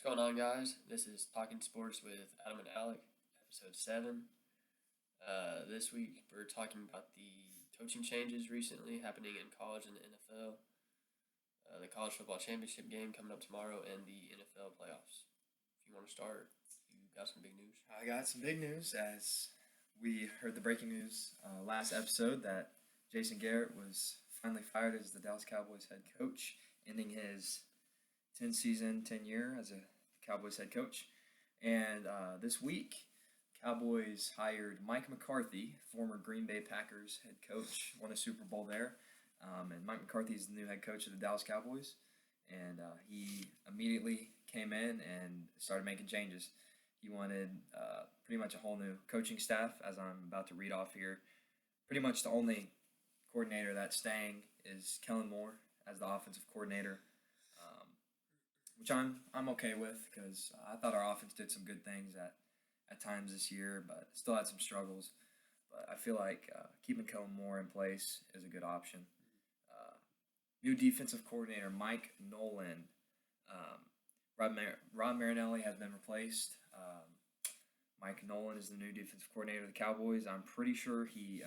What's going on, guys? This is Talking Sports with Adam and Alec, episode 7. This week, we're talking about the coaching changes recently happening in college and the NFL, the college football championship game coming up tomorrow, and the NFL playoffs. If you want to start, you got some big news. I got some big news as we heard the breaking news last episode that Jason Garrett was finally fired as the Dallas Cowboys head coach, ending his 10-season, 10-year as a Cowboys head coach. And this week, Cowboys hired Mike McCarthy, former Green Bay Packers head coach, won a Super Bowl there. And Mike McCarthy is the new head coach of the Dallas Cowboys. And he immediately came in and started making changes. He wanted pretty much a whole new coaching staff, as I'm about to read off here. Pretty much the only coordinator that's staying is Kellen Moore as the offensive coordinator, which I'm okay with because I thought our offense did some good things at times this year, but still had some struggles. But I feel like keeping Kellen Moore in place is a good option. New defensive coordinator Mike Nolan. Rob Marinelli has been replaced. Mike Nolan is the new defensive coordinator of the Cowboys. I'm pretty sure he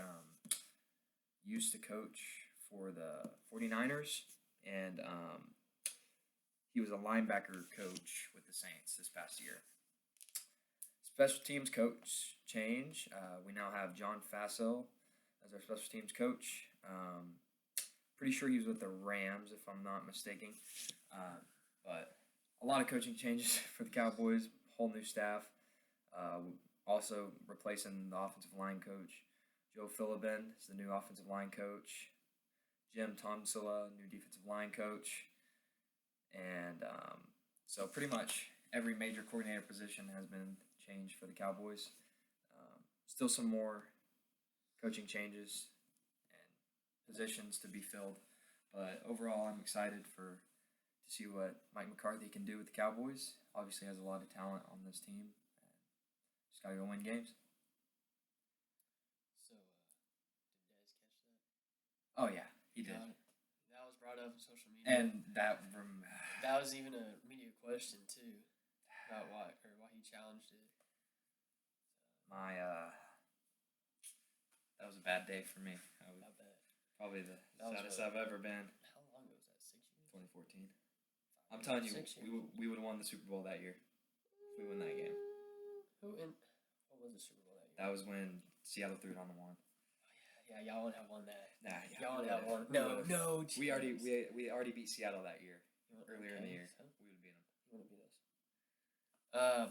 used to coach for the 49ers, and he was a linebacker coach with the Saints this past year. Special teams coach change. We now have John Faso as our special teams coach. Pretty sure he was with the Rams, if I'm not mistaken. But a lot of coaching changes for the Cowboys, whole new staff. Also replacing the offensive line coach. Joe Philibin is the new offensive line coach. Jim Tomsula, new defensive line coach. And so pretty much every major coordinator position has been changed for the Cowboys. Still some more coaching changes and positions to be filled. But overall, I'm excited to see what Mike McCarthy can do with the Cowboys. Obviously has a lot of talent on this team. And just got to go win games. So, did Dez catch that? Oh, yeah, he did. That was brought up on social media. And that was even a media question, too, about why he challenged it. That was a bad day for me. I bet. Probably the saddest I've ever been. How long ago was that? 6 years? 2014. I'm telling you, we would have won the Super Bowl that year if we win that game. What was the Super Bowl that year? That was when Seattle threw it on the one. Oh, yeah, y'all wouldn't have won that. Nah, y'all wouldn't have won. No. Geez. We already beat Seattle that year. Earlier in the year, we would beat them. You wouldn't beat us.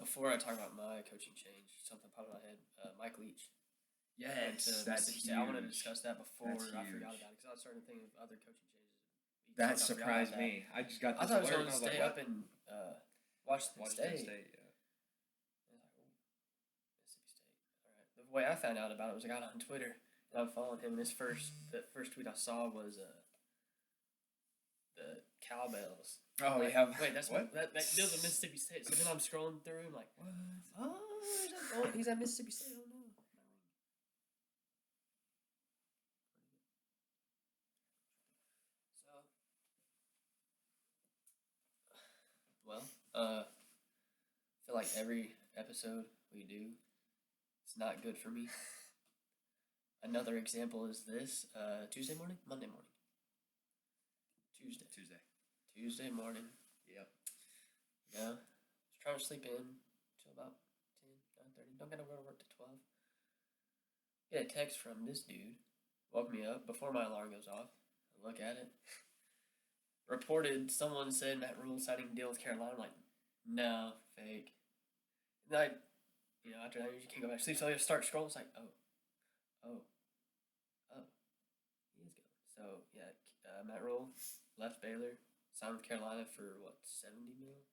Before I talk about my coaching change, something popped in my head. Mike Leach. Yes, that's huge. I wanted to discuss that before I forgot about it because I was starting to think of other coaching changes. That surprised me. I just got this alert. I thought I was going to stay up and watch Washington State. Yeah. I was like, oh, Mississippi State. All right. The way I found out about it was I got on Twitter and I'm following him. And the first tweet I saw was the cowbells. Oh, like, yeah. Wait, that's what? That deals with Mississippi State. So then I'm scrolling through and I'm like, what? Oh, he's at Mississippi State. Oh no. Well, I feel like every episode we do, it's not good for me. Another example is this, Monday morning. Tuesday morning. Yep. Yeah, was trying to sleep in till about 10, 9:30. Don't gotta go to work till 12. Get a text from this dude, woke me up before my alarm goes off. I look at it. Reported someone said Matt Rule signing a deal with Carolina. I'm like, no, fake. And after that, you can't go back to sleep. So I just start scrolling. It's like, oh, he is going. So, yeah, Matt Rule left Baylor, signed with Carolina for, what, $70 million?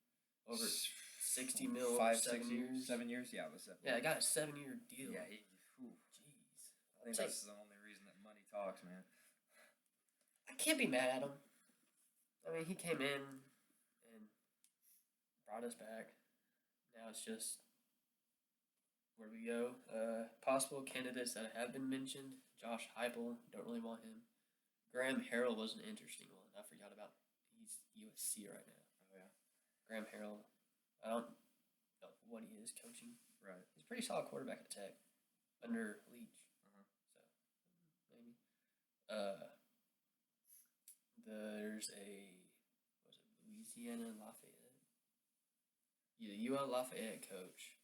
Over $60 million 5, 7 6 years? 7 years? Yeah, it was 7 Yeah, I got a 7-year deal. Yeah, Jeez. I think that's the only reason that money talks, man. I can't be mad at him. I mean, he came in and brought us back. Now it's just where we go. Possible candidates that have been mentioned. Josh Heupel, don't really want him. Graham Harrell was an interesting one. I forgot about. He's USC right now. Oh, yeah. Graham Harrell, I don't know what he is coaching. Right. He's a pretty solid quarterback at Tech under Leach. So maybe. There's Louisiana Lafayette? Yeah, the UL Lafayette coach.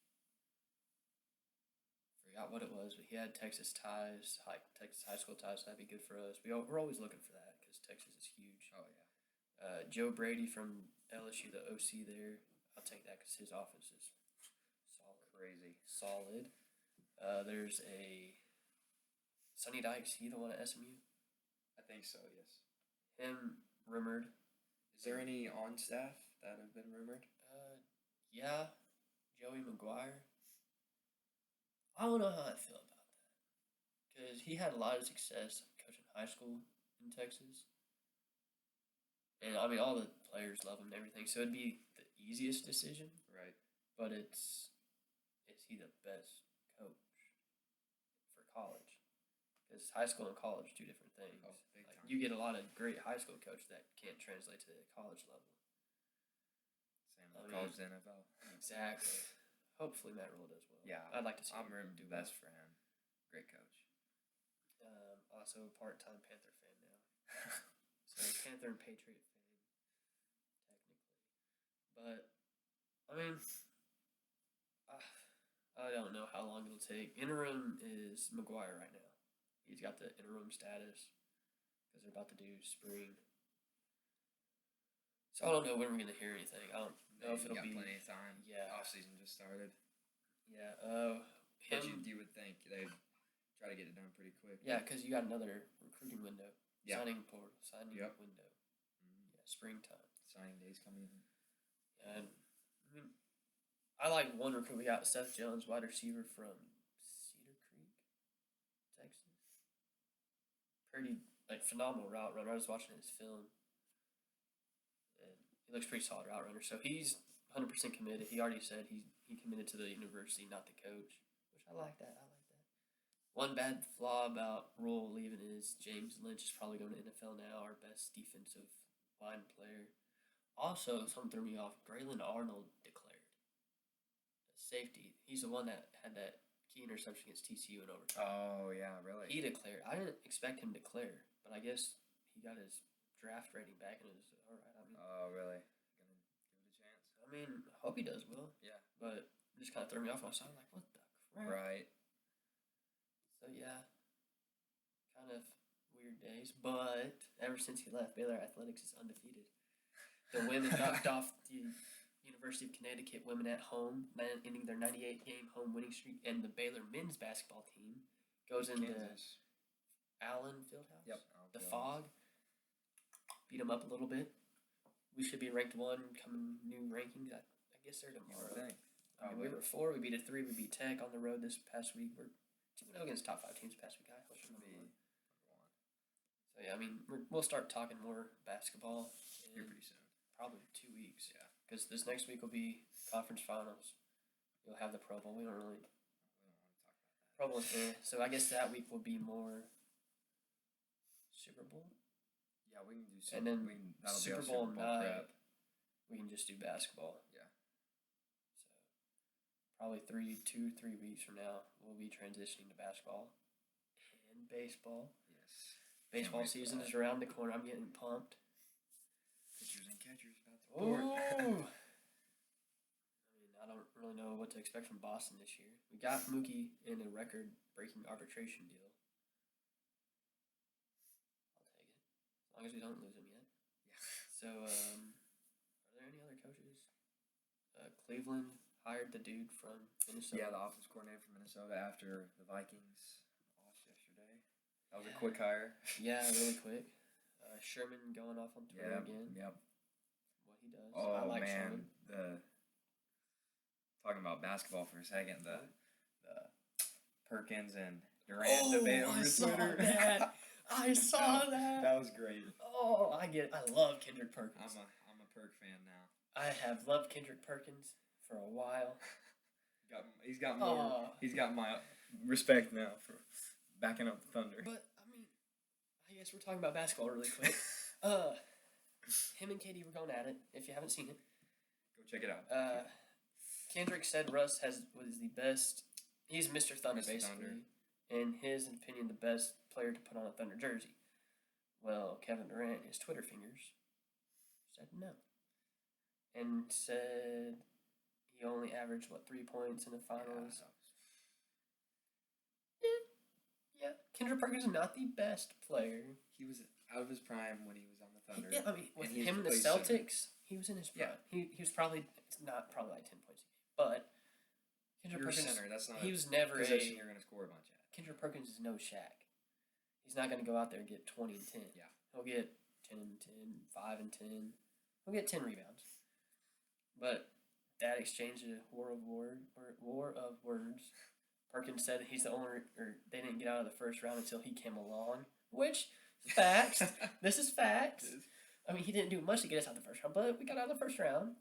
Forgot what it was, but he had Texas ties, Texas high school ties. So that'd be good for us. We're always looking for that because Texas is huge. Oh yeah. Joe Brady from LSU, the OC there. I'll take that because his offense is solid. Crazy. Solid. There's a Sonny Dykes. He the one at SMU. I think so. Yes. Him rumored. Is there any on staff that have been rumored? Yeah, Joey McGuire. I don't know how I feel about that because he had a lot of success coaching high school in Texas, and I mean all the players love him and everything. So it'd be the easiest decision, Right. but is he the best coach for college? Because high school and college are two different things. Oh, big Like, time. you get a lot of great high school coaches that can't translate to the college level. Same with college to NFL. Exactly. Hopefully Matt Rule does well. Yeah. I'd like to see I'm him rooting do best well. for him. Great coach. Also a part-time Panther fan now. So Panther and Patriot fan, technically. But, I mean, I don't know how long it'll take. Interim is McGuire right now. He's got the interim status because they're about to do spring. So I don't know when we're going to hear anything. I don't know if it'll be... plenty of time. Yeah. Off season just started. Yeah. But you would think they'd try to get it done pretty quick. Yeah, because you got another recruiting window. Yeah. Signing portal. Signing Yep. window. Yeah, springtime. Signing days coming in. And, I mean, I like one recruit we got, Seth Jones, wide receiver from Cedar Creek, Texas. Pretty, phenomenal route runner. I was watching his film. And he looks pretty solid route runner. So he's 100% committed. He already said he committed to the university, not the coach. Which I like that. One bad flaw about Rule leaving is James Lynch is probably going to NFL now, our best defensive line player. Also, something threw me off. Braylon Arnold declared. The safety. He's the one that had that key interception against TCU in overtime. Oh, yeah, really? He declared. I didn't expect him to declare, but I guess he got his draft rating back and it was all right. I mean, oh, really? Gonna give it a chance? I mean, I hope he does well. Yeah. But it just kind of threw me off. I was like, what the crap? Right. So, yeah. Kind of weird days. But ever since he left, Baylor Athletics is undefeated. The women knocked off the University of Connecticut women at home, ending their 98-game home winning streak. And the Baylor men's basketball team goes into Allen Fieldhouse. Yep. The Fog. Beat them up a little bit. We should be ranked 1 coming new rankings. I guess they're tomorrow. I mean, we were 4. We beat a 3. We beat Tech on the road this past week. We're 2-0 against top 5 teams past week. I hope we're number 1. So yeah, I mean, we'll start talking more basketball here pretty soon. Probably 2 weeks. Yeah. Because this next week will be conference finals. You'll have the Pro Bowl. We don't want to talk about that. Pro Bowl's there. So I guess that week will be more Super Bowl. Yeah, we can do and then that'll Super be Bowl night. prep. We can just do basketball. Yeah. So probably 3 weeks from now, we'll be transitioning to basketball and baseball. Yes. Baseball season is around the corner. I'm getting pumped. Pitchers and catchers about to report. Ooh. I mean, I don't really know what to expect from Boston this year. We got Mookie in a record-breaking arbitration deal. I'll take it. As long as we don't lose him yet. Yeah. So, are there any other coaches? Cleveland hired the dude from Minnesota. Yeah, the offensive coordinator from Minnesota after the Vikings lost yesterday. That was a quick hire. Yeah, really quick. Sherman going off on Twitter again. Yep. What he does. Oh, I like man. Sherman. Talking about basketball for a second, the Perkins and Durant debate over Twitter. I saw that. That was great. Oh, I love Kendrick Perkins. I'm a Perk fan now. I have loved Kendrick Perkins for a while. He's got my respect now for backing up the Thunder. But I mean, I guess we're talking about basketball really quick. Him and KD were going at it. If you haven't seen it, go check it out. Kendrick said Russ was the best. He's Mr. Thunder, Mr. basically. Thunder. In his opinion, the best player to put on a Thunder jersey. Well, Kevin Durant, his Twitter fingers, said no. And said he only averaged, 3 points in the finals? Yeah. Kendrick Perkins is not the best player. He was out of his prime when he was on the Thunder. Yeah, I mean, with and him and the Celtics, he was in his prime. Yeah. He was probably, it's not probably like 10 points a game, but Kendrick You're a Perkins, center. That's not he a was never position you're going to score a bunch at. Kendrick Perkins is no Shaq. He's not going to go out there and get 20 and 10. Yeah. He'll get 10 and 10, 5 and 10. He'll get 10 rebounds. But that exchange of war of words. Perkins said he's the only, or they didn't get out of the first round until he came along, which is facts. This is facts. I mean, he didn't do much to get us out of the first round, but we got out of the first round.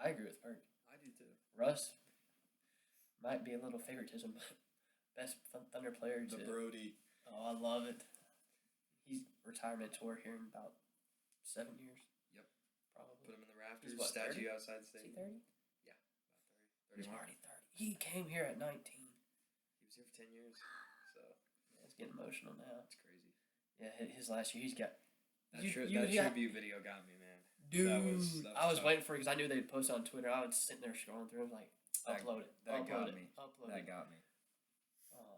I agree with Perk. I do too. Russ might be a little favoritism, but best Thunder player The Brody. Oh, I love it. He's retirement tour here in about 7 years. Yep. Probably. Put him in the rafters. He's what, statue 30? outside the Is he stadium. 30? Yeah, about 30. He's 31. already 30. He came here at 19. He was here for 10 years, so Yeah, it's getting emotional now. that's crazy. Yeah, his last year, he's got. That tribute video got me, man. Dude, That was I was tough. waiting for it because I knew they'd post it on Twitter. I was sitting there scrolling through. I was like, upload it. That upload got it. me. Upload That it. got me. Oh.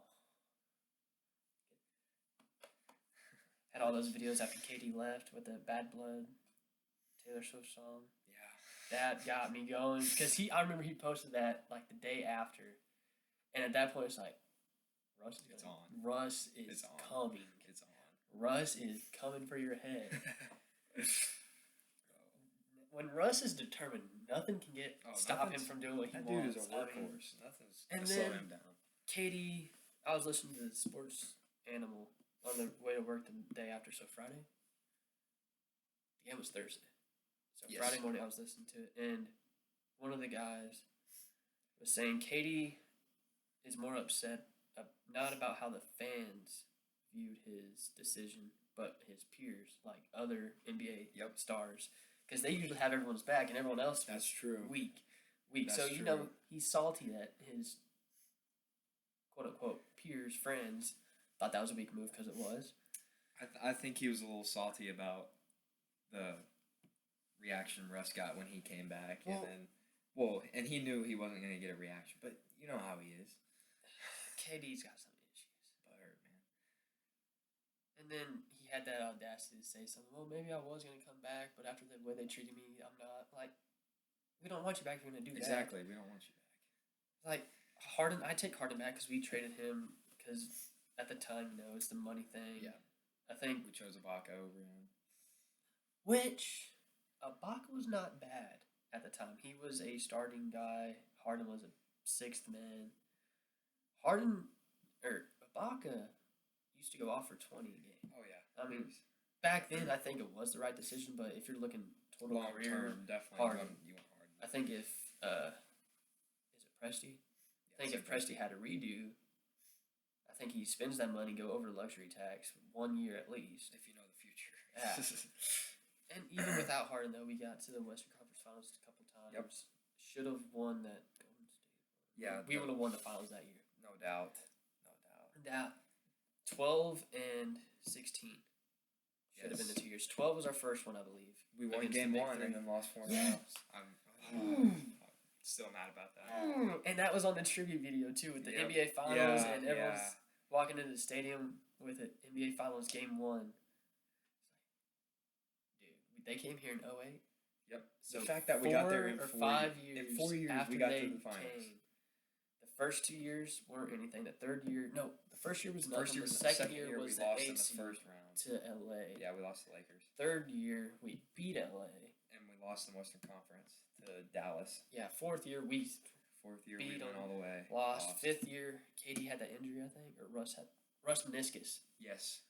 Had all those videos after Katie left with the Bad Blood Taylor Swift song. Yeah. That got me going because I remember he posted that like the day after, and at that point it's like, Russ is It's gonna- on. Russ is It's on. coming. It's on. Russ is coming for your head. When Russ is determined, nothing can stop him from doing what he That wants. dude is a workhorse. Nothing's and gonna slow then- him down. Katie, I was listening to the Sports Animal on the way to work the day after, so Friday. The game was Thursday. So Yes. Friday morning I was listening to it, and one of the guys was saying Katie is more upset, not about how the fans viewed his decision, but his peers, like other NBA Yep. stars, because they usually have everyone's back, and everyone else That's was true. weak. That's So, you know, true. he's salty that his quote-unquote peers, friends, thought that was a weak move because it was. I think he was a little salty about the reaction Russ got when he came back, and he knew he wasn't going to get a reaction, but you know how he is. KD's got some issues. Butthurt, man. And then he had that audacity to say something, well, maybe I was going to come back, but after the way they treated me, I'm not. Like, we don't want you back if you're going to do that. Exactly, we don't want you back. Like, Harden, I take Harden back because we traded him because at the time, it's the money thing. Yeah. I think. We chose Ibaka over him. Which, Ibaka was not bad at the time. He was a starting guy. Harden was a sixth man. Ibaka used to go off for 20 a game. Oh, yeah. I mean, back then, I think it was the right decision, but if you're looking total long career, term, definitely. Harden. You want Harden. I think if, is it Presti? I think if Presti had a redo, I think he spends that money, go over luxury tax 1 year at least. If you know the future. Yeah. And even without Harden, though, we got to the Western Conference Finals a couple times. Yep. Should have won that Golden State. Yeah, We would have won the finals that year. No doubt. No doubt. Now, 12 and 16. Should have been the 2 years. 12 was our first one, I believe. We won against the game Big one Three. and then lost 4 Yeah. rounds. I'm still mad about that. And that was on the tribute video, too, with the Yep. NBA Finals, Yeah, and everyone's yeah. walking into the stadium with it. NBA Finals Game 1. Dude, they came here in 08. Yep. So The fact that we got there in 4 or 4 5 years. years In 4 years, after we got they to the finals. came. The first 2 years weren't anything. The third year, no, the first year was nothing. First year the was second year we was the lost in 8th the seed first round. to LA. Yeah, we lost to the Lakers. Third year, we beat LA. And we lost in the Western Conference to Dallas. Yeah, fourth year, we Fourth year, Beat we went them. all the way. lost. Fifth year, Katie had that injury, I think, or Russ meniscus. Yes.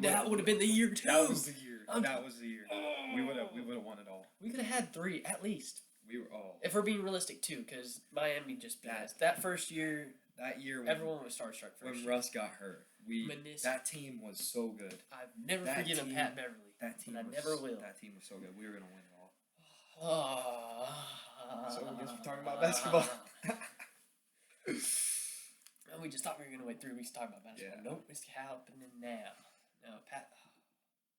That would have been the year, too. That was the year. I'm- That was the year. We would have won it all. We could have had 3, at least. We were all. If we're being realistic, too, because Miami just beat That- us. That first year, That year when, everyone was starstruck first when year. Russ got hurt, Meniscus. that team was so good. I've never that forgiven team- Pat Beverly. That team And I was, never will. That team was so good. We were gonna win it all. So I guess we're talking about basketball. And we just thought we were gonna wait 3 weeks to talk about basketball. Yeah. Nope, it's happening now. No, Pat.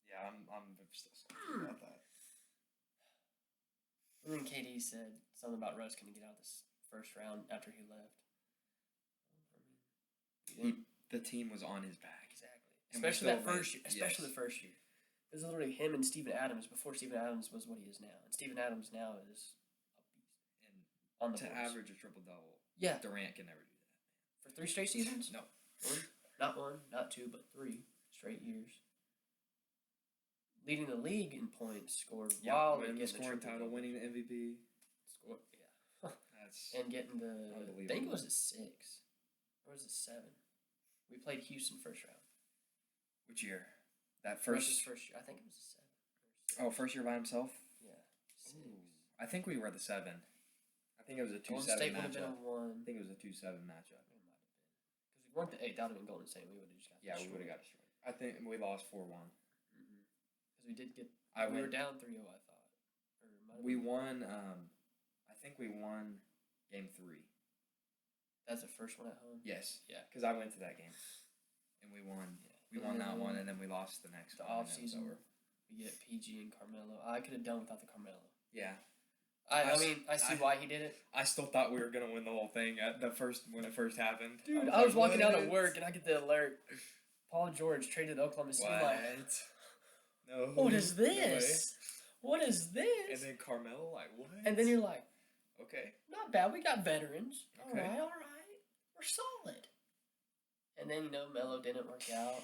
Yeah, I'm still salty about that. And then KD said something about Russ couldn't get out of this first round after he left. The team was on his back. Exactly. And we Especially that still first year. Especially the first year. It was literally him and Steven Adams before Steven Adams was what he is now. And Steven Adams now is a beast. And On the to boards. average a triple-double, Yeah. Durant can never do that. For 3 straight seasons? No. One, not 2, but 3 straight years. Leading the league in points scored while winning getting the scoring title, triple-double. winning the MVP. Score, yeah. That's And getting the, I unbelievable. think it was a 6. Or was it 7? We played Houston first round. Which year? That Russ's first. first year. I think it was a 7. Oh, first year by himself. Yeah. 6. I think we were the 7. I think it was a 2-7 Golden State would have been matchup. a 1. I think it was a 2-7 matchup. It might have been. Because we weren't the 8. That would have been Golden State. We would have just got Yeah, we would have got destroyed. I think we lost 4-1. Because we did get. I we went. were down 3-0, I thought. Or it might have We been- won. I think we won game 3. That's the first one at home? Yes. Yeah. Because I went to that game, and we won. Yeah. We won that one, and then we lost the next The one. off season, we get PG and Carmelo. I could have done without the Carmelo. Yeah. I mean, I see why he did it. I still thought we were gonna win the whole thing at the first when it first happened. Dude, I was like, walking out of "What?" work and I get the alert. Paul George traded Oklahoma City. I'm like, No. what is no way. this? What is this? And then Carmelo, like, what? And then you're like, okay. not bad. We got veterans. Okay. All right. We're solid. And then, Melo didn't work out.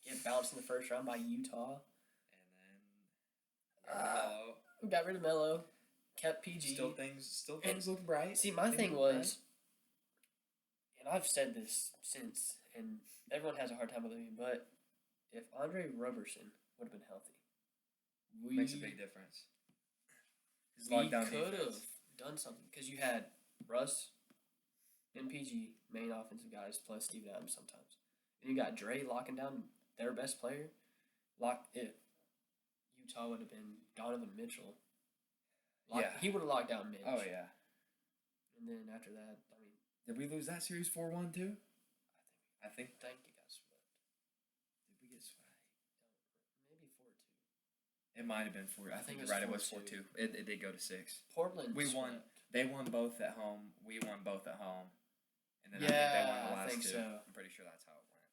Get bounced in the first round by Utah. And then Carmelo. We got rid of Melo. Kept PG. Still things look bright. See, my thing was, and I've said this since, and everyone has a hard time believing, but if Andre Roberson would have been healthy, Makes a big difference. His we lockdown could have defense. done something because you had Russ and PG, main offensive guys, plus Steven Adams sometimes, and you got Dre locking down their best player. Utah would have been Donovan Mitchell. He would have locked down Mitch. Oh yeah. And then after that, I mean, Did we lose that series 4-1 too? I think. it got swept. Did we get swept? Maybe 4-2. It might have been 4. I think it you're was right. It was 4-2. 4-2. It did go to 6. Portland. We won. swept. They won both at home. We won both at home. And then I Yeah, think they won the I last think 2. so. I'm pretty sure that's how it went.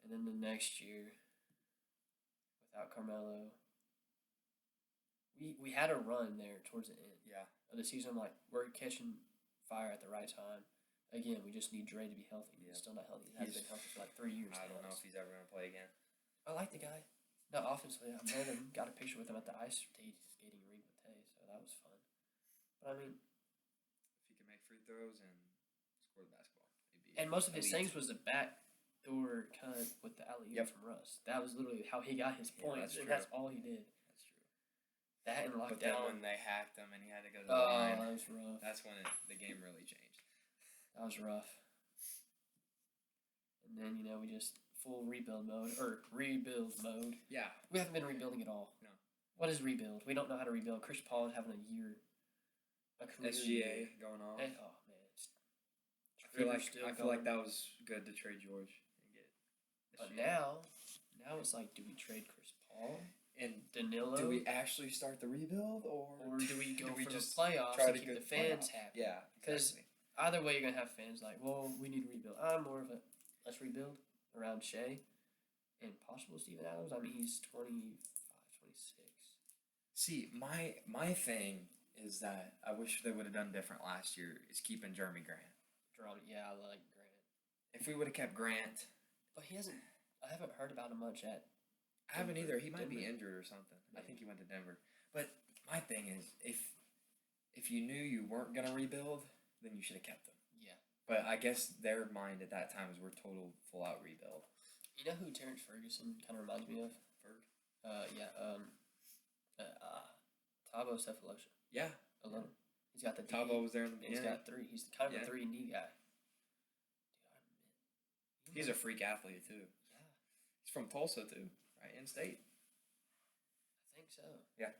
And then the next year, without Carmelo, we had a run there towards the end Yeah. of the season. Like, we're catching fire at the right time. Again, we just need Dre to be healthy. Yeah. He's still not healthy. He hasn't been healthy for like 3 years. I don't now. know if he's ever going to play again. I like the guy. No, offensively, I met him, got a picture with him at the ice skating rink with Tay, so that was fun. But I mean, If he can make free throws and score the basketball, he'd be and most of his elite. things was the backdoor cut with the alley-oop Yep. from Russ. That was literally how he got his Yeah, points, that's and true. that's all he did. That's true. That and But then when lockdown. they hacked him and he had to go to the Oh, line, that was rough. that's when the game really changed. That was rough. And then, we just full rebuild mode. Yeah. We haven't been rebuilding at all. No. What is rebuild? We don't know how to rebuild. Chris Paul is having a career. A career year. SGA going on. And, oh, man. I feel like that was good to trade George and get. But SGA. now it's like, do we trade Chris Paul? And Danilo? do we actually start the rebuild or do we go we for just the playoffs try and to keep get the fans playoffs? happy? Yeah, 'Cause- exactly. Either way, you're going to have fans like, well, we need to rebuild. I'm more of a, let's rebuild around Shea and possible Steven Adams. I mean, he's 25, 26. See, my thing is that I wish they would have done different last year is keeping Jeremy Grant. Yeah, I like Grant. If we would have kept Grant, But he hasn't, I haven't heard about him much at. I haven't either. He might be Denver. injured or something. I Maybe. think he went to Denver. But my thing is, if you knew you weren't gonna rebuild, then you should have kept him. Yeah. But I guess their mind at that time was we're total full out rebuild. You know who Terrence Ferguson kind of reminds me of? Ferg? Tabo Cephalosha. Yeah. A little. He's got the D. Tabo was there in the and he's beginning. got 3. He's kind of Yeah. a 3-and-D guy. He's a freak athlete too. Yeah, He's from Tulsa too, right? In state. I think so. Yeah.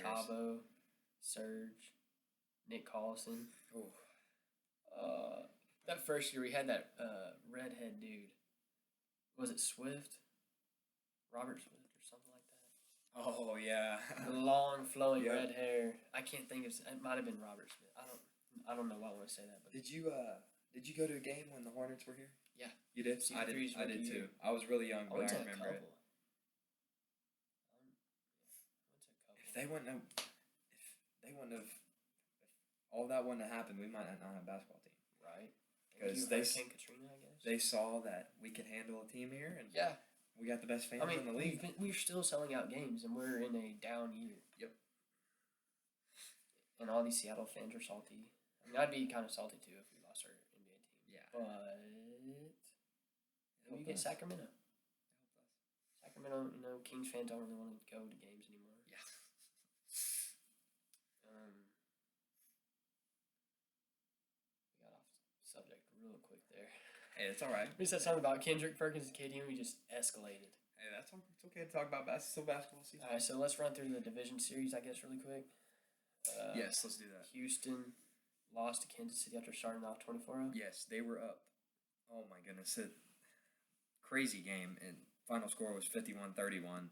years. Cabo, Surge, Nick Collison. Ooh. That first year we had that redhead dude. Was it Swift? Robert Swift or something like that. Oh yeah. The long flowing Yep. red hair. I can't think of it. Might have been Robert Smith. I don't know why I want to say that, but Did you go to a game when the Hornets were here? Yeah. You did? I CP3's did rookie too. year. I was really young, I but went I to a remember couple. it. If they wouldn't have all that wouldn't have happened, we might not have a basketball team. Right. Because Hurricane Katrina, I guess. They saw that we could handle a team here, and Yeah. we got the best fans I mean, in the league. we're still selling out games, and we're in a down year. Yep. And all these Seattle fans are salty. I mean, I'd be kind of salty too if we lost our NBA team. Yeah. But we get Sacramento. Sacramento, Kings fans don't really want to go to games anymore. Yeah. We got off subject real quick there. Hey, it's all right. We said something about Kendrick Perkins and KD, and we just escalated. Hey, it's okay to talk about basketball season. All right, so let's run through the division series, I guess, really quick. Yes, let's do that. Houston lost to Kansas City after starting off 24-0. Yes, they were up. Oh my goodness, crazy game, and final score was 51-31,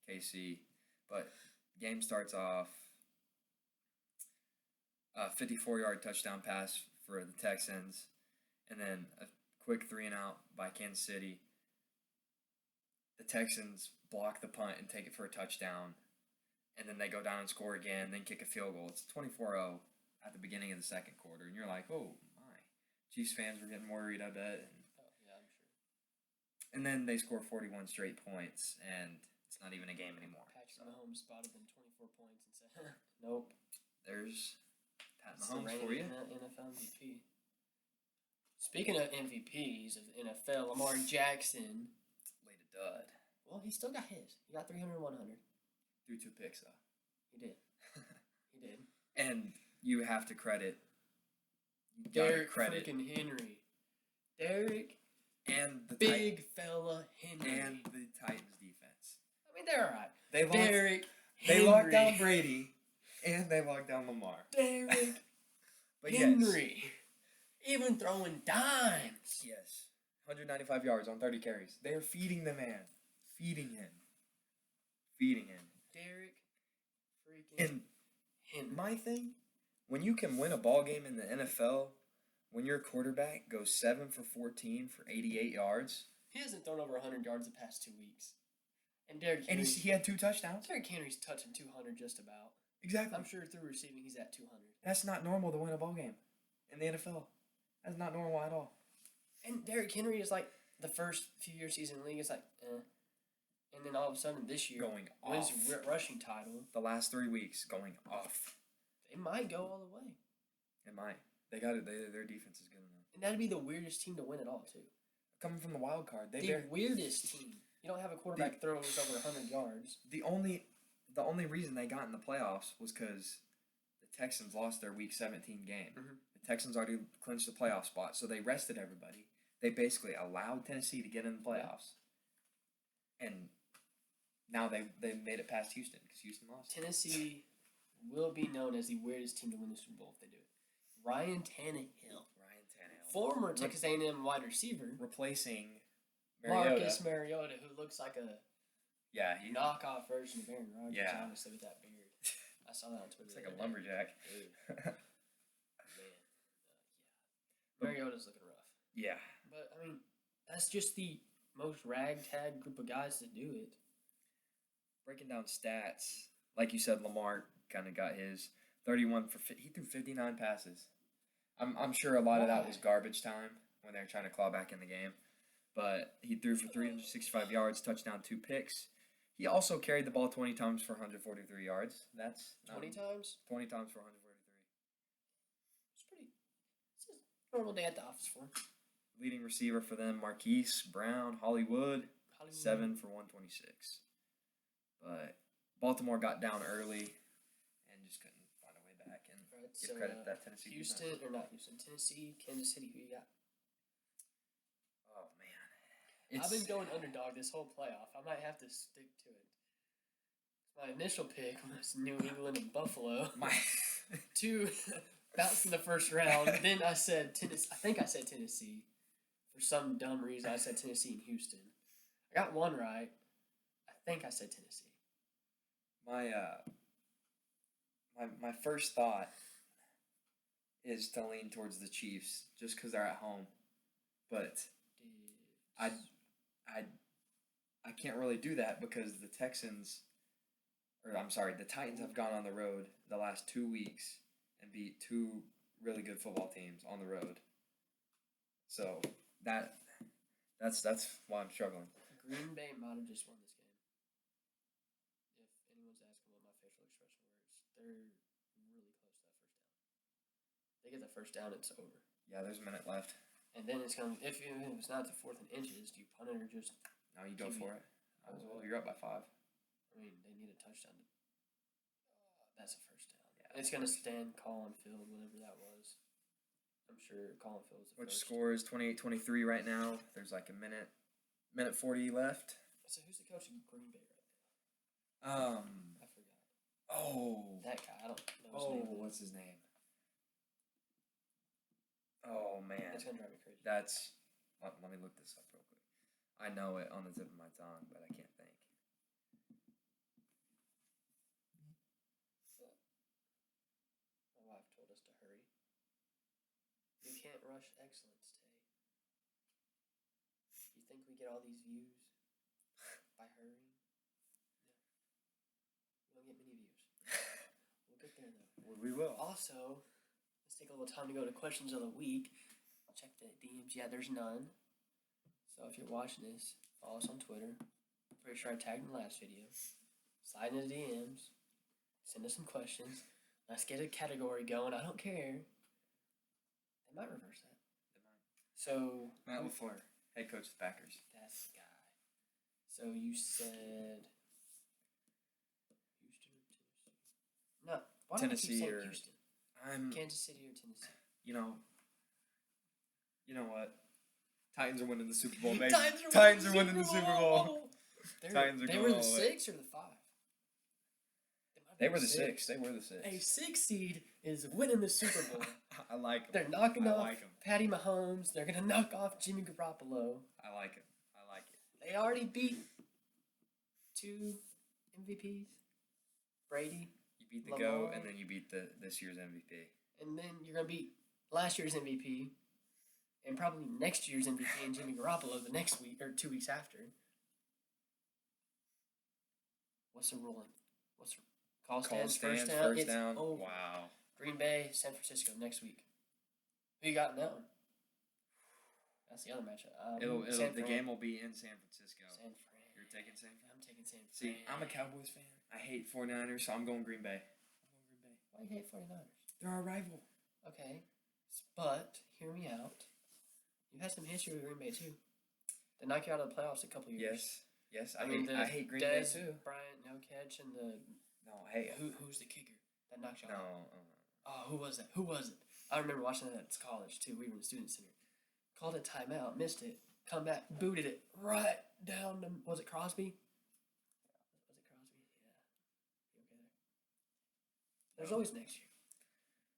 KC. But game starts off 54-yard touchdown pass for the Texans, and then a quick 3-and-out by Kansas City. The Texans block the punt and take it for a touchdown, and then they go down and score again, then kick a field goal. It's 24-0 at the beginning of the second quarter, and you're like, oh my. Chiefs fans were getting worried, I bet. Yeah, I'm sure. And then they score 41 straight points, and it's not even a game anymore. Patrick Mahomes spotted them 24 points and said, nope. There's Pat It's Mahomes the for you. NFL MVP. Speaking of MVPs of the NFL, Lamar Jackson. Laid a dud. Well, he still got his. He got 300 and 100. Threw 2 picks, though. He did. He did. And you have to credit. Derrick freaking Henry. Derrick and the big fella Henry. And the Titans defense. I mean, they're all right. They locked down Brady, and they locked down Lamar. Derrick but Henry. Yes. Even throwing dimes. Yes. 195 yards on 30 carries. They're feeding the man. Feeding him. Derrick freaking Henry. My thing, when you can win a ball game in the NFL, when your quarterback goes 7 for 14 for 88 yards. He hasn't thrown over 100 yards the past 2 weeks. And Derrick Henry. And he had 2 touchdowns. Derrick Henry's touching 200 just about. Exactly. I'm sure through receiving he's at 200. That's not normal to win a ball game in the NFL. That's not normal at all. And Derrick Henry is like the first few years he's in the league, it's like, And then all of a sudden this year, going wins off. rushing title. The last 3 weeks going off. They might go all the way. It might. They got it. Their defense is good enough. And that'd be the weirdest team to win it all, too. Coming from the wild card, weirdest team. You don't have a quarterback throws over 100 yards. The only reason they got in the playoffs was because the Texans lost their Week 17 game. Mm-hmm. The Texans already clinched the playoff spot, so they rested everybody. They basically allowed Tennessee to get in the playoffs, and now they made it past Houston because Houston lost. Tennessee will be known as the weirdest team to win the Super Bowl if they do it. Ryan Tannehill. Former Texas A&M wide receiver. Replacing Mariota. Marcus Mariota, who looks like a knockoff version of Aaron Rodgers, honestly, with that beard. I saw that on Twitter. It's like a lumberjack. Man. Mariota's looking rough. Yeah. But, I mean, that's just the most ragtag group of guys that do it. Breaking down stats, like you said, Lamar kind of got his 31 for he threw 59 passes. I'm sure a lot of that was garbage time when they were trying to claw back in the game, but he threw for 365 yards, touchdown, 2 picks. He also carried the ball 20 times for 143 yards. That's 20 times? 20 times for 143. It's a normal day at the office for him. Leading receiver for them, Marquise Brown, Hollywood. 7 for 126. But Baltimore got down early and just couldn't find a way back. And give credit to that Tennessee Tennessee, Kansas City, who you got? Oh, man. I've been going underdog this whole playoff. I might have to stick to it. My initial pick was New England and Buffalo. My Two bounced in the first round. Then I said Tennessee. I think I said Tennessee. For some dumb reason, I said Tennessee and Houston. I got one right. I think I said Tennessee. my first thought is to lean towards the Chiefs just because they're at home, but I can't really do that because the Titans have gone on the road the last 2 weeks and beat two really good football teams on the road. So that's why I'm struggling. Green Bay might have just won this game. If anyone's asking what my facial expression was, they're really close to that first down. They get the first down, it's over. Yeah, there's a minute left. And then it's going to, if it's not to 4th and inches, do you punt it or just. No, you go for it. Might as well. You're up by 5. I mean, they need a touchdown. That's a first down. Yeah, it's going to stand Colin Field, whatever that was. I'm sure Colin Field's the Which first. score is 28-23 right now. There's like a minute 40 left. So who's the coach in Green Bay right now? I forgot. Oh. That guy. I don't know his name. What's his name? Oh, man. That's going to drive me crazy. Let me look this up real quick. I know it on the tip of my tongue, but I can't think. My wife told us to hurry. You can't rush excellence, Tay. You think we get all these views by hurrying? No. We don't get many views. We'll get there, though. Well, we will. Also, let's take a little time to go to questions of the week. Check the DMs. Yeah, there's none. So if you're watching this, follow us on Twitter. Pretty sure I tagged in the last video. Slide into DMs. Send us some questions. Let's get a category going. I don't care. They might reverse that. They might. So Matt LaFleur, head coach of the Packers. That's the guy. So you said Houston or Tennessee? No. Why do I keep Tennessee saying or Houston? I'm. Kansas City or Tennessee? You know what? Titans are winning the Super Bowl, baby. Titans are winning the Super Bowl. Titans are they going were the all the way. 6 or the 5? They were the 6. They were the 6. A 6 seed is winning the Super Bowl. I like them. They're knocking off like 'em. Patty Mahomes. They're going to knock off Jimmy Garoppolo. I like it. I like it. They already beat 2 MVPs. Brady. You beat the Lamar. GOAT, and then you beat this year's MVP. And then you're going to beat last year's MVP. And probably next year's MVP and Jimmy Garoppolo the next week or 2 weeks after. What's the ruling? Call stands, first down. Over. Wow. Green Bay, San Francisco next week. Who you got in that one? That's the other matchup. The game will be in San Francisco. San Fran. You're taking San Fran? I'm taking San Fran. See, I'm a Cowboys fan. I hate 49ers, so I'm going Green Bay. Why do you hate 49ers? They're our rival. Okay. But, hear me out. You've had some history with Green Bay, too. They knocked you out of the playoffs a couple years. Yes. I hate Green Bay, too. Bryant, no catch, and the... No, hey. Who's the kicker that knocked you out? No. Oh, who was it? I remember watching that at college, too. We were in the student center. Called a timeout, missed it, come back, booted it right down to... Was it Crosby? Was it Crosby? Yeah. You okay there? There's always next year.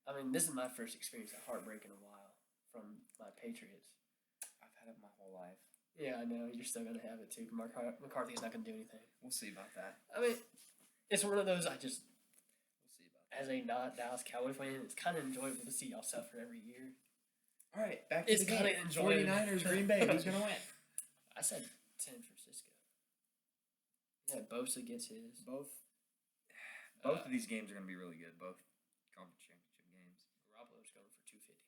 I mean, this is my first experience at heartbreak in a while from my Patriots. I've had it my whole life. Yeah, I know. You're still going to have it, too. McCarthy's not going to do anything. We'll see about that. I mean, it's one of those We'll see about that. As a not Dallas Cowboy fan, it's kind of enjoyable to see y'all suffer every year. All right, back to It's the game. kind of enjoyable. 49ers, Green Bay. Who's going to win? I said San Francisco. Yeah, Bosa gets his. Both of these games are going to be really good. Both conference championship games. Garoppolo's going for 250.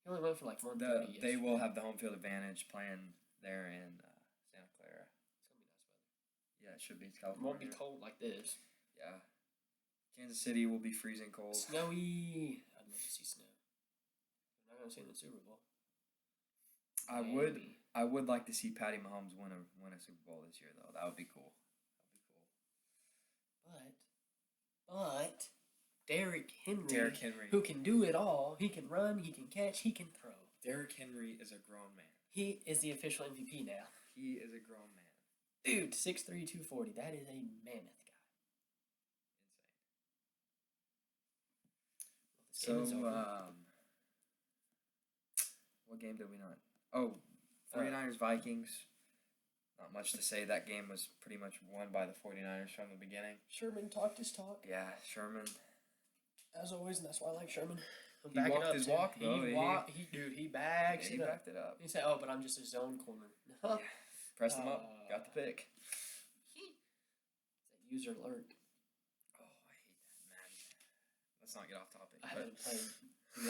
He only went for like 130. They will have the home field advantage playing there in Santa Clara. It's going to be nice weather. Yeah, it should be. It's It California. won't be cold like this. Yeah. Kansas City will be freezing cold. Snowy. I'd love to see snow. I'm not going to see it in the Super Bowl. Maybe. I would like to see Patty Mahomes win a Super Bowl this year, though. That would be cool. But Derrick Henry, Henry. who can do it all. He can run, he can catch, he can throw. Derrick Henry is a grown man. He is the official MVP now. He is a grown man. Dude, 6'3", 240. That is a mammoth guy. So, is over. what game did we not? Oh, 49ers Vikings. Not much to say. That game was pretty much won by the 49ers from the beginning. Sherman talked his talk. Yeah, Sherman. As always, and that's why I like Sherman. He walked his walk, though. He bags He it up. backed it up. He said, "Oh, but I'm just a zone corner." Yeah. Pressed him up. Got the pick. User alert. Oh, I hate that, man. Let's not get off topic. I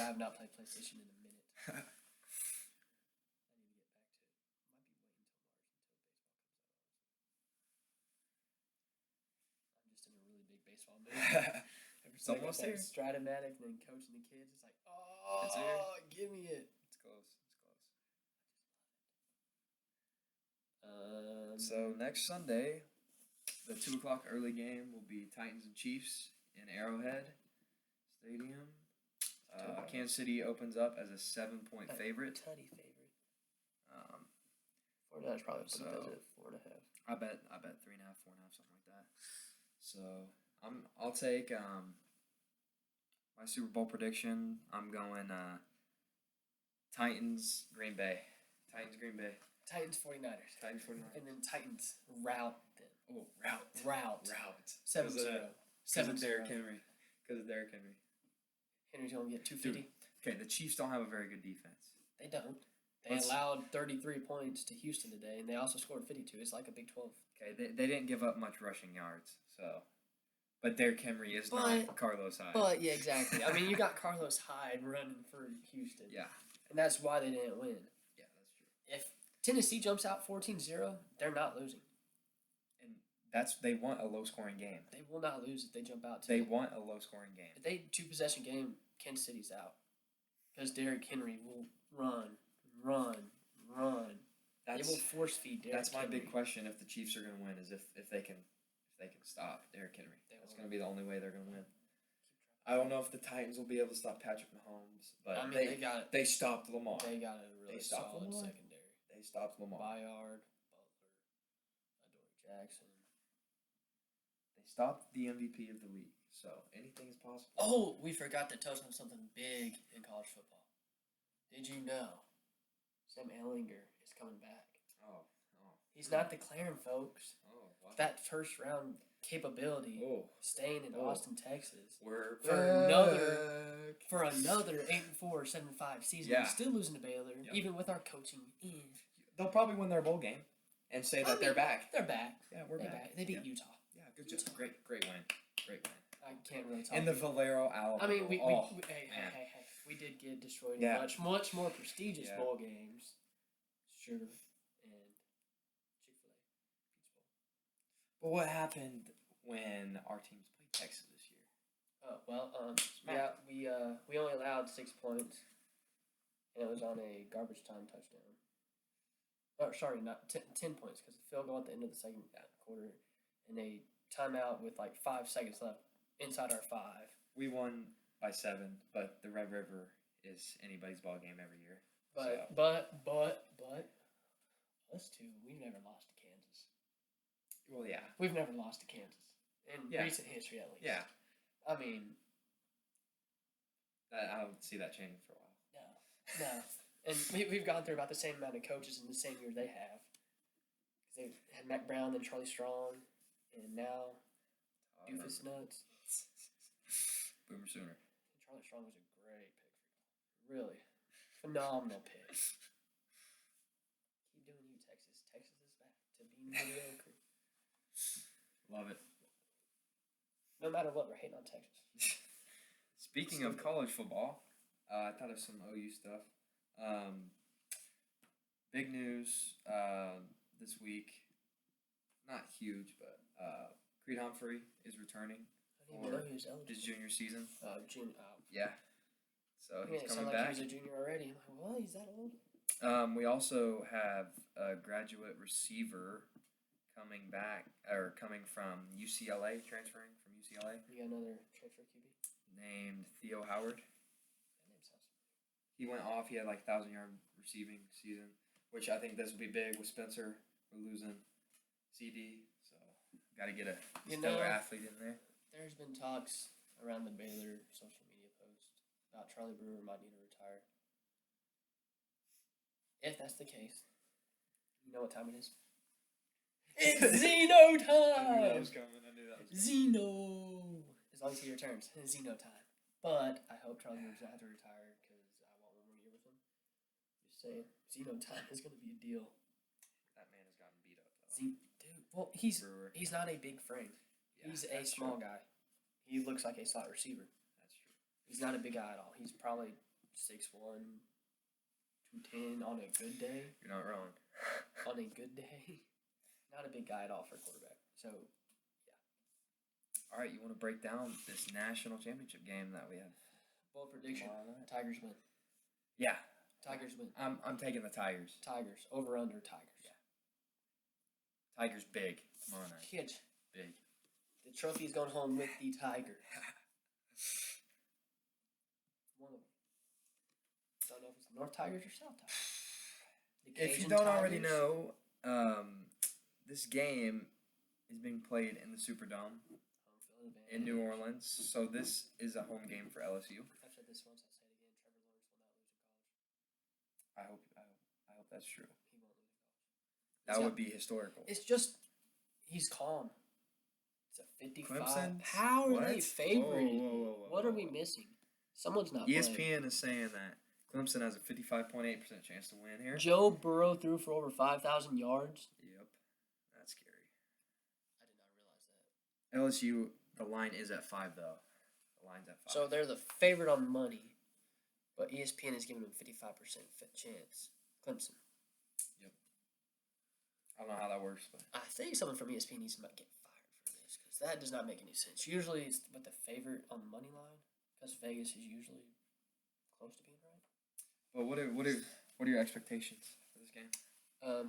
have not played PlayStation in a minute. I need to get back to it. Might be waiting until March until baseball comes out. I'm just in a really big baseball mood. It's almost here. Stratomatic, and then coaching the kids. It's like, It's here. give me it. It's close. So So next Sunday, the 2 o'clock early game will be Titans and Chiefs in Arrowhead Stadium. Kansas City opens up as a 7-point favorite. Tutty favorite. 49ers probably put it as a 4.5. I bet 3.5, 4.5, something like that. So I'll take my Super Bowl prediction. I'm going Titans Green Bay. Titans 49ers. Titans 49ers. And then Titans route them. Oh, route. 7-0. 7 Derrick Henry. Because of Derrick Henry. Henry's going to get 250. Okay, the Chiefs don't have a very good defense. They don't. They allowed 33 points to Houston today, and they also scored 52. It's like a Big 12. Okay, they didn't give up much rushing yards, so. But Derrick Henry is not Carlos Hyde. But, yeah, exactly. I mean, you got Carlos Hyde running for Houston. Yeah. And that's why they didn't win. Yeah, that's true. If Tennessee jumps out 14-0, they're not losing. And they want a low-scoring game. They will not lose if they jump out. They want a low-scoring game. If they two-possession game, Kansas City's out. Because Derrick Henry will run. They will force feed Derrick That's my Henry. big question if the Chiefs are going to win is if they can stop Derrick Henry. That's going to be the only way they're going to win. I don't know if the Titans will be able to stop Patrick Mahomes, but I mean, they stopped Lamar. They got a really solid secondary. They stopped Lamar. Bayard, Butler, Adoree Jackson. They stopped the MVP of the league, so anything is possible. Oh, we forgot to touch on something big in college football. Did you know Sam Ehlinger is coming back? Oh. He's not declaring, folks. Oh, wow. That first round capability, staying in Austin, Texas, We're for another 8-4, 7-5 season. Yeah. We're still losing to Baylor, even with our coaching in. They'll probably win their bowl game and say that they're back. They're back. Yeah, we're back. They beat Utah. Yeah, good job. Great win. I can't really talk. And the Valero Alamo. I mean, hey, we did get destroyed in much more prestigious bowl games. Sugar and Chick-fil-A. Peach Bowl. But what happened when our teams played Texas this year? We only allowed 6 points, and it was on a garbage time touchdown. Oh, sorry, not 10 points, because the field goal at the end of the second quarter, and a timeout with like 5 seconds left inside our 5. We won by 7, but the Red River is anybody's ball game every year. But us two, we've never lost to Kansas. Well, yeah. We've never lost to Kansas in recent history, at least. Yeah. I mean, I don't see that changing for a while. No. And we've gone through about the same amount of coaches in the same year they have. They had Mac Brown, then Charlie Strong, and now Doofus Nuts. Boomer Sooner. Charlie Strong was a great pick for you. Really. Phenomenal pick. Keep doing you, Texas. Texas is back to being mediocre. Love it. No matter what, we're hating on Texas. Speaking of college football, I thought of some OU stuff. Big news this week. Not huge, but Creed Humphrey is returning for his junior season. Yeah. So he's coming back. He's a junior already. I'm like, well, he's that old. We also have a graduate receiver coming from UCLA, transferring from UCLA. You got another transfer QB? Named Theo Howard. That name sounds familiar. He went off. He had like 1,000-yard receiving season, which I think this will be big with Spencer. We're losing CD, so got to get a stellar athlete in there. There's been talks around the Baylor social media post Charlie Brewer might need to retire. If that's the case, you know what time it is? It's Zeno time! I knew that was coming. Zeno! As long as he returns, Zeno time. But I hope Charlie Brewer's had to retire because I want one more year with him. Just saying, Zeno time is going to be a deal. That man has gotten beat up, though. Dude, well, he's Brewer. not a big frame. Yeah, He's a that's small true. guy. He looks like a slot receiver. That's true. He's not a big guy at all. He's probably 6'1", 210 on a good day. You're not wrong. On a good day. Not a big guy at all for a quarterback. So, yeah. All right, you want to break down this national championship game that we have? Bold prediction. tomorrow night? Tigers win. Yeah, Tigers win. I'm taking the Tigers. Tigers. Over under Tigers. Yeah. Tigers big tomorrow night. Kid. Big. The trophy's going home with the Tigers. One of them. Don't know if it's North Tigers or South Tigers. The If you Cajun don't already Tigers. know, this game is being played in the Superdome Home field advantage. in New Orleans, so this is a home game for LSU. I've said this once. I'll say it again. Trevor Lawrence will not lose in college. I hope that's true. He won't lose in college. That would be historical. It's just he's calm. It's a 55. Clemson? How are they What? favored? Whoa, What are we whoa. missing? Someone's not ESPN playing. is saying that Clemson has a 55.8% chance to win here. Joe Burrow threw for over 5,000 yards. Yep, that's scary. I did not realize that. LSU, the line is at 5 though. The line's at 5. So they're the favorite on money, but ESPN is giving them 55% chance. Clemson. I don't know how that works, but I think someone from ESPN needs to get fired for this because that does not make any sense. Usually it's with the favorite on the money line because Vegas is usually close to being right. but what are your expectations for this game?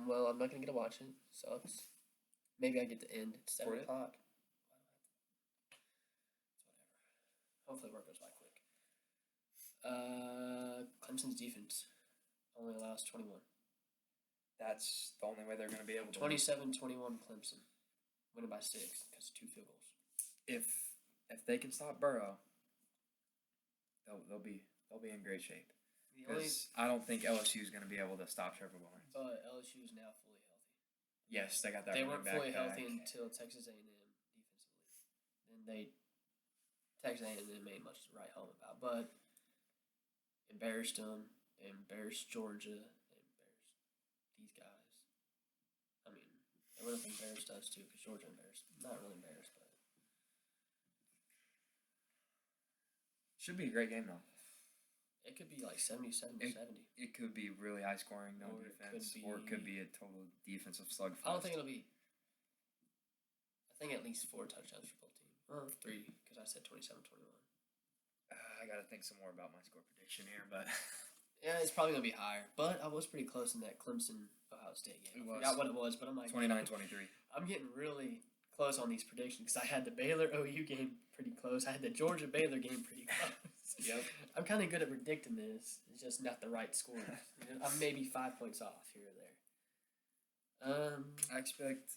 Well, I'm not gonna get to watch it. Sucks. Maybe I get to end at 7 For it? o'clock. It's whatever. Hopefully work goes by quick. Clemson's defense only allows 21. That's the only way they're going to be able to 27-21 Clemson. Winning by 6 because 2 field goals. win. If they can stop Burrow, they'll be in great shape. The only, Because I don't think LSU is going to be able to stop Trevor Lawrence. but LSU is now fully healthy. Yes, they got that. They running weren't back fully back. healthy until Texas A&M defensively. Then Texas A&M made much to write home about, but embarrassed them. They embarrassed Georgia. They embarrassed these guys. I mean, they would have embarrassed us too because Georgia embarrassed. Not really embarrassed, but Should be a great game though. it could be like 77-70. It could be really high scoring, no Or it defense, could or it could be- be a total defensive slugfest. I don't think it'll be. I think at least 4 touchdowns for both teams. 3 because I said 27-21. I got to think some more about my score prediction here, but Yeah, it's probably gonna be higher, but I was pretty close in that Clemson Ohio State game. It I was. forgot what it was, but I'm like 29-23. I'm getting really close on these predictions because I had the Baylor OU game pretty close. I had the Georgia Baylor game pretty close. Yep. I'm kind of good at predicting this. It's just not the right scores. I'm maybe 5 points off here or there. I expect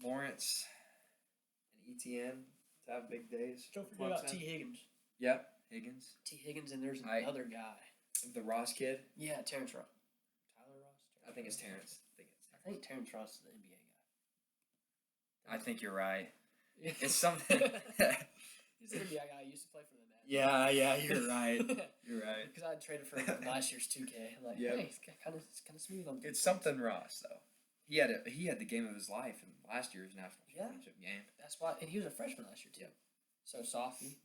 Lawrence and ETN to have big days. Don't forget about Clemson. T. Higgins. Yep, Higgins. T. Higgins, and there's I- another guy. The Ross kid. Yeah, Terrence Ross. Tyler Ross? I think it's Terrence. I think Terrence Ross is the NBA guy. I think you're right. Yeah. It's something. He's an NBA guy. He used to play for the Magic. yeah, you're right. You're right. Because I traded for him in last year's 2K. I'm like, Yep. hey, he's kind of smooth on It's defense. something Ross though. He had the game of his life in last year's national Yeah. championship game, That's why, and he was a freshman last year too. Yep. So Sophie.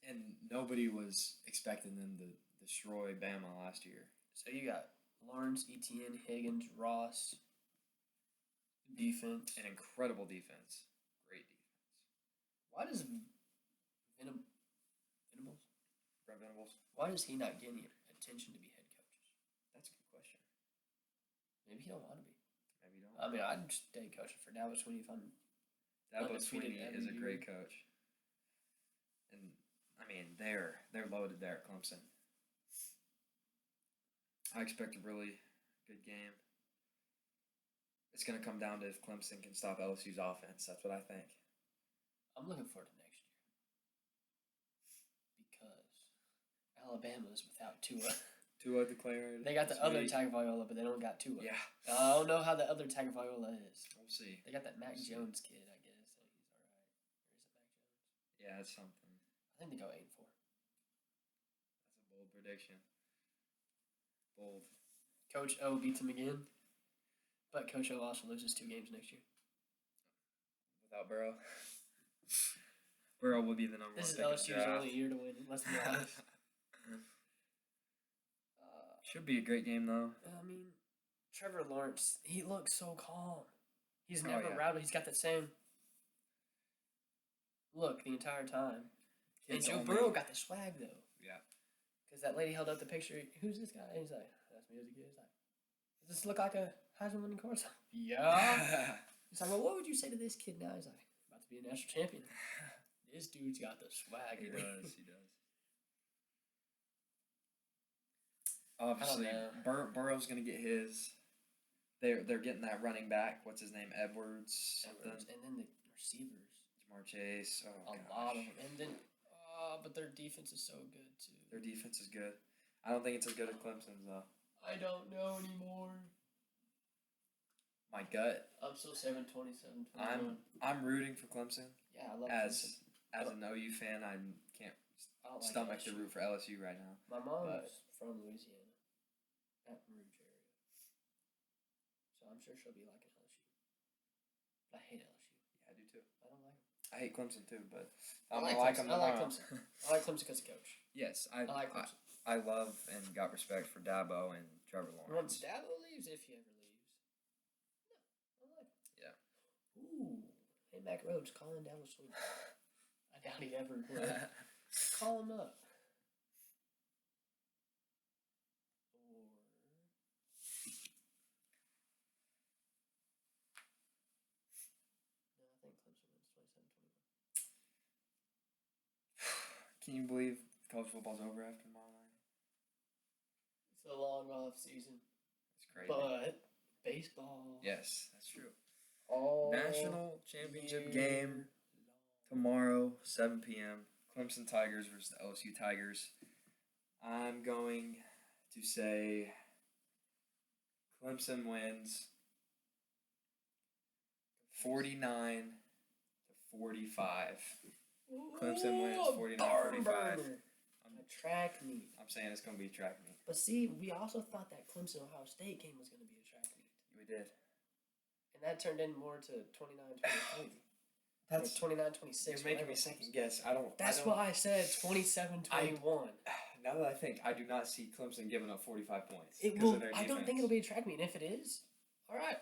and nobody was expecting them to destroy Bama last year. So you got Lawrence, Etienne, Higgins, Ross. Defense. An incredible defense. Great defense. Why does Venables? Brent Venables. Why does he not get any attention to be head coach? That's a good question. Maybe he don't want to be. Maybe don't. I mean, I'd stay coaching for Dabo Swinney if I'm. Dabo undefeated Swinney every is a great year. coach. And I mean, they're loaded there at Clemson. I expect a really good game. It's going to come down to if Clemson can stop LSU's offense. That's what I think. I'm looking forward to next year because Alabama's without Tua. Tua declared. They got the this other week. Tagovailoa, but they don't got Tua. Yeah, I don't know how the other Tagovailoa is. we'll see. They got that Mac We'll see. Jones kid, I guess. So he's all right. Or is it Mac Jones? Yeah, it's something. I think they go 8-4. That's a bold prediction. Bold. Coach O beats him again, but Coach O also loses 2 games next year. Without Burrow. Burrow will be the number This is one pick in the LSU's draft. only year to win. Let's be honest. Should be a great game though. I mean, Trevor Lawrence, he looks so calm. He's Oh, never yeah. rattled. He's got the same look the entire time. And Kid's Joe only- Burrow got the swag though. Yeah. Because that lady held up the picture. Who's this guy? And he's like, that's me as a kid. He's like, does this look like a Heisman winning course? Yeah. He's like, well, what would you say to this kid now? He's like, about to be a national champion. This dude's got the swag. He does. He does. I Obviously, don't know. Burrow's gonna get his. They're getting that running back. What's his name? Edwards. Something. And then the receivers. Jamar Chase. Oh, A lot of them. And then, but their defense is so good too. Their defense is good. I don't think it's as good as Clemson's though. I don't know anymore. My gut. I'm still 7-27. I'm rooting for Clemson. Yeah, I love As Clemson. an OU fan, I can't I don't like stomach to LSU. root for LSU right now. My mom's from Louisiana, Baton Rouge area, so I'm sure she'll be liking LSU. But I hate LSU. Yeah, I do too. I don't like them. I hate Clemson too, but I I'm like gonna like Clemson. them I like tomorrow. Clemson. I like Clemson because of coach. Yes, I like Clemson. I love and got respect for Dabo and Trevor Once Lawrence. Dabo leaves, if he ever leaves. No, I like him. Yeah. Ooh, hey Mac Rhodes, calling Dabo Sweeney. I doubt he ever would. Call him up. Or no, I think Clemson wins 27-21. Can you believe college football's over after tomorrow night? It's a long off season, It's crazy. but baseball. Yes, that's true. All National championship year game long. tomorrow, 7 p.m. Clemson Tigers versus the LSU Tigers. I'm going to say Clemson wins 49-45. Clemson wins Ooh, 49-45. barn burner. A track meet. I'm saying it's going to be a track meet. But see, we also thought that Clemson Ohio State game was going to be a track meet. We did. And that turned in more to 29-23. That's 29-26. You're making me second guess. That's why I said 27-21. Now that I think, I do not see Clemson giving up 45 points. It 'cause will. of their I don't defense. think it'll be a track meet. And if it is, all right.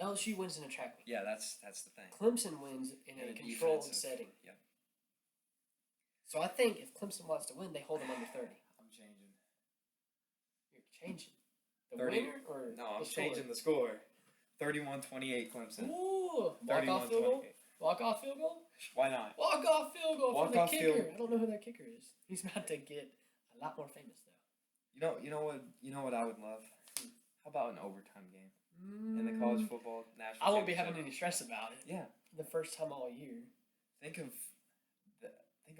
LSU wins in a track meet. Yeah, that's the thing. Clemson wins in a controlled defensive- setting. Yep. So I think if Clemson wants to win, they hold them under 30. I'm changing. You're changing the 30. winner or No, I'm the score? changing the score. 31-28 Clemson. Ooh, walk-off field goal. 31-28. Walk-off field goal. Why not? Walk-off field goal from the Walk-off kicker. field- I don't know who that kicker is. He's about to get a lot more famous though. You know what I would love? How about an overtime game in the Mm, college football national I won't be having championship? any stress about it. Yeah. The first time all year. Think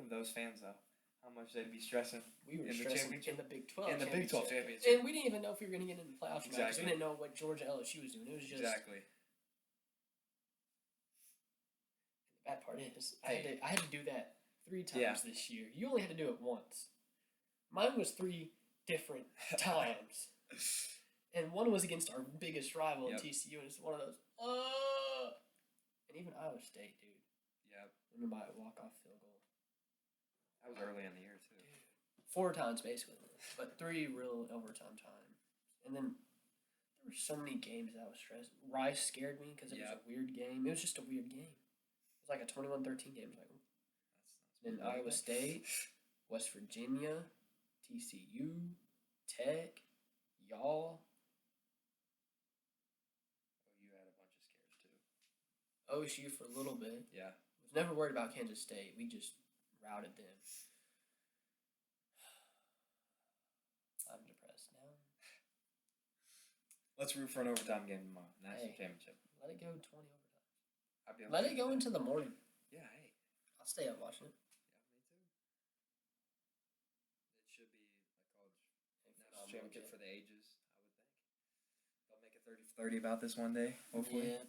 of those fans though. How much they'd be stressing We were in the stressing championship. in the Big 12 In the Big 12 championship. And we didn't even know if we were going to get in the playoffs or not because Exactly. we didn't know what Georgia LSU was doing. It was just Exactly. the bad part is Hey. I had to do that 3 times Yeah. this year. You only had to do it once. Mine was 3 different times. And one was against our biggest rival, Yep. TCU, and it's one of those, and even Iowa State, dude. Yep. Winning by a walk-off field goal. That was early in the year too. 4 times, basically. But 3 real overtime times. And then there were so many games that I was stressed. Rice scared me because it was Yep. a weird game. It was just a weird game. It was like a 21-13 game. It was like, then Iowa State, West Virginia, TCU, Tech, y'all. You had a bunch of scares too. OSU for a little bit. Yeah. Was never worried about Kansas State. We just routed them. I'm depressed now. Let's root for an overtime game tomorrow. National Hey. championship. Let it go 20 overtime. I'd be Let okay it go with into the morning. that. Yeah, hey. I'll stay up watching it. Yeah, me too. It should be championship for the ages, I would think. They'll make a 30 for 30 about this one day, hopefully. Yeah.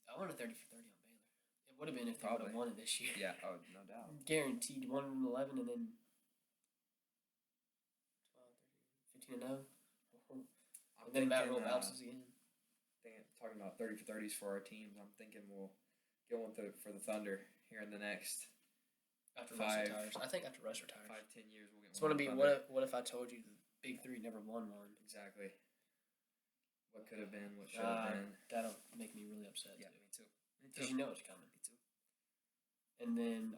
I want a 30 for 30 on Baylor. It would have been if they would have won it this year. Yeah, oh, no doubt. Guaranteed 1-11 and then 12, 13, 15-0. And then Matt Rule bounces again. Talking about 30 for 30s for our teams, I'm thinking we'll get one for the Thunder here in the next after Russ retires. I think after Russ retires. 5-10 years we'll get it's one. It's going to be what if I told you the Big Three never won one? Exactly. What could have been, what should have been. That'll make me really upset. Yeah, me too. Because you know it's coming. Me too. And then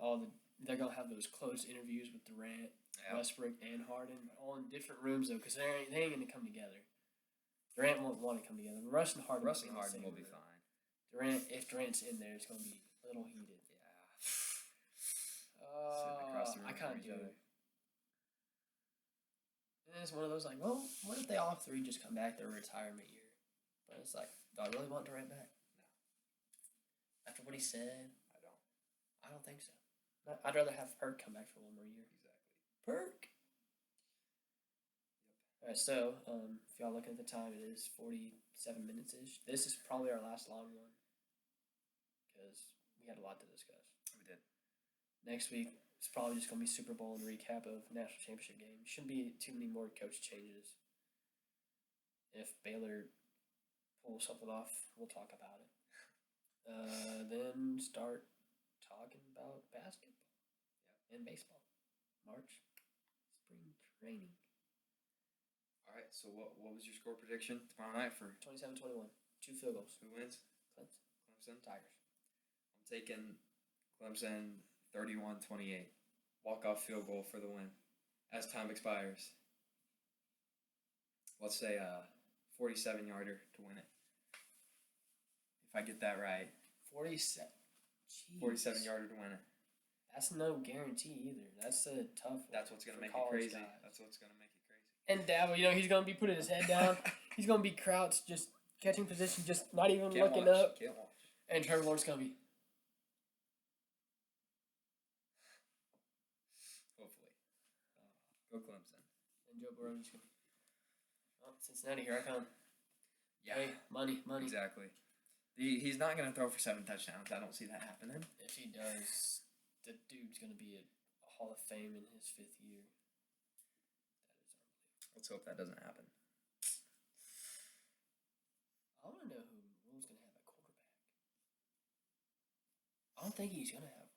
they're going to have those closed interviews with Durant, Westbrook, and Harden, all in different rooms though, because they ain't going to come together. Durant won't want to come together. Russ and Harden will be fine. If Durant's in there, it's going to be a little heated. Yeah. I can't do it. And it's one of those like, well, what if they all three just come back their retirement year? But it's like, do I really want Durant back? No. After what he said, I don't think so. I'd rather have Perk come back for one more year. Exactly. Perk. All right, so if y'all looking at the time, it is 47 minutes-ish. This is probably our last long one because we had a lot to discuss. We did. Next week, it's probably just going to be Super Bowl and recap of national championship game. Shouldn't be too many more coach changes. If Baylor pulls something off, we'll talk about it. Then start talking about basketball and baseball. March, spring training. All right, so what was your score prediction tomorrow night for 27-21? 2 field goals. Who wins? Clemson. Tigers. I'm taking Clemson 31-28. Walk-off field goal for the win as time expires. Let's say a 47-yarder to win it. If I get that right. 47. 47-yarder to win it. That's no guarantee either. That's a tough one. That's what's going to make it crazy. Guys. That's what's going to make it crazy. And Dabble, he's going to be putting his head down. He's going to be crouched, just catching position, just not even looking up. Can't watch. And Trevor Lawrence going to be. Hopefully. Go Clemson. And Joe Burrow just going to be. Oh, Cincinnati, here I come. Yeah. Hey, money. Exactly. He's not going to throw for 7 touchdowns. I don't see that happening. If he does, the dude's going to be a Hall of Fame in his 5th year. Let's hope that doesn't happen. I want to know who Will's going to have at quarterback. I don't think he's going to have.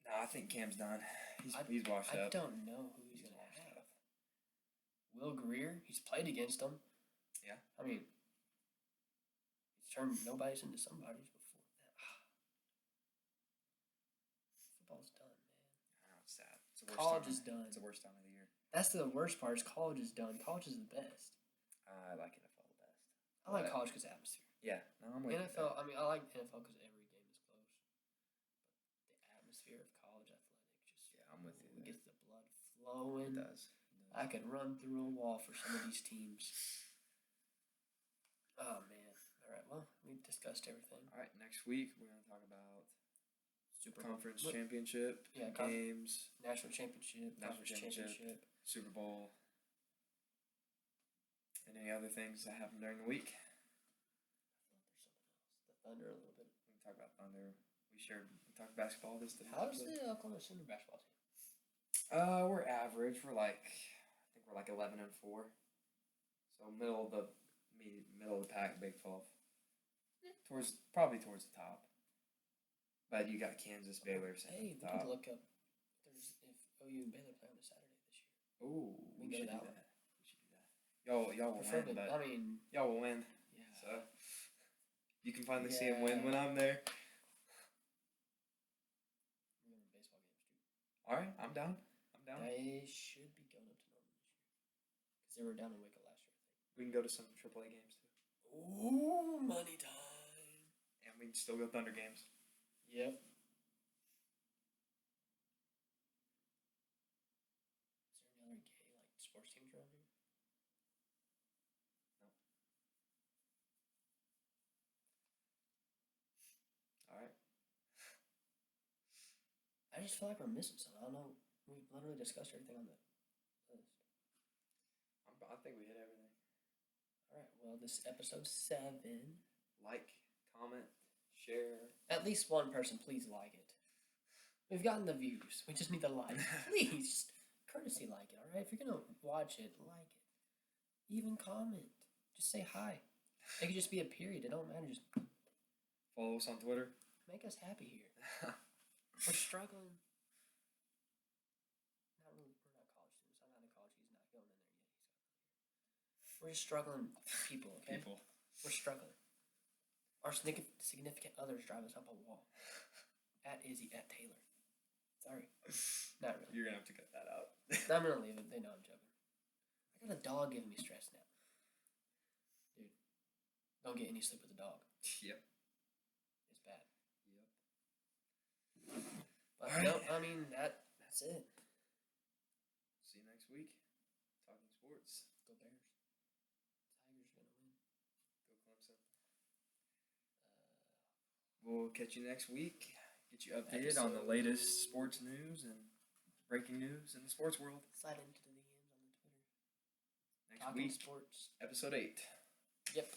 No, I think Cam's done. He's washed up. I don't know who he's going to have. Will Greer, he's played against him. Yeah. I mean, he's turned nobody's into somebody's before. Football's done, man. I know, it's sad. College is done. It's the worst time of the year. That's the worst part is college is done. College is the best. I like NFL the best. I like college because of atmosphere. Yeah. No, I'm with NFL, I mean, I like NFL because every game is close. But the atmosphere of college athletics just... Yeah, I'm with you. It gets the blood flowing. It does. I could run through a wall for some of these teams. Oh, man. All right, well, we've discussed everything. All right, next week we're going to talk about Super Conference Championship games. National Championship. Conference Championship. Super Bowl. And any other things that happened during the week. I thought there's something else. The Thunder a little bit. We can talk about Thunder. We talked basketball this time. How's the Oklahoma City basketball team? We're average. I think we're like 11-4. So middle of the pack, Big 12. Probably towards the top. But you got Kansas, Baylor. Hey, we could look up if OU and Baylor play on a Saturday this year. Ooh, we should do that. that. Y'all will win, but y'all will win. Yeah. So you can finally see him win when I'm there. We're going to baseball games too. All right, I'm down. They should be going up to Norman this year because they were down in Waco last year. We can go to some AAA games too. Ooh, money time! And we can still go Thunder games. Yep. Is there any other gay sports teams around here? No. All right. I just feel like we're missing something. I don't know. We literally discussed everything on the list. I think we hit everything. All right. Well, this is episode 7. Like, comment, share. At least one person, please like it. We've gotten the views. We just need the like. Please, courtesy like it. All right. If you're gonna watch it, like it. Even comment. Just say hi. It could just be a period. It don't matter. Just follow us on Twitter. Make us happy here. We're struggling. Not really. We're not college students. I'm not in college. He's not going in there yet. We're just struggling people. Okay. People. We're struggling. Our significant others drive us up a wall. At Izzy, at Taylor. Sorry. Not really. You're gonna have to cut that out. I'm gonna leave it. They know I'm joking. I got a dog giving me stress now. Dude, don't get any sleep with a dog. Yep. It's bad. Yep. But All no, right. I mean that's it. See you next week. Talking sports. Go Bears. Tigers are gonna win. Go Clemson. We'll catch you next week. Get you updated on the latest sports news and breaking news in the sports world. Slide into the DMs on the Twitter. Next Talking week, sports. episode 8. Yep.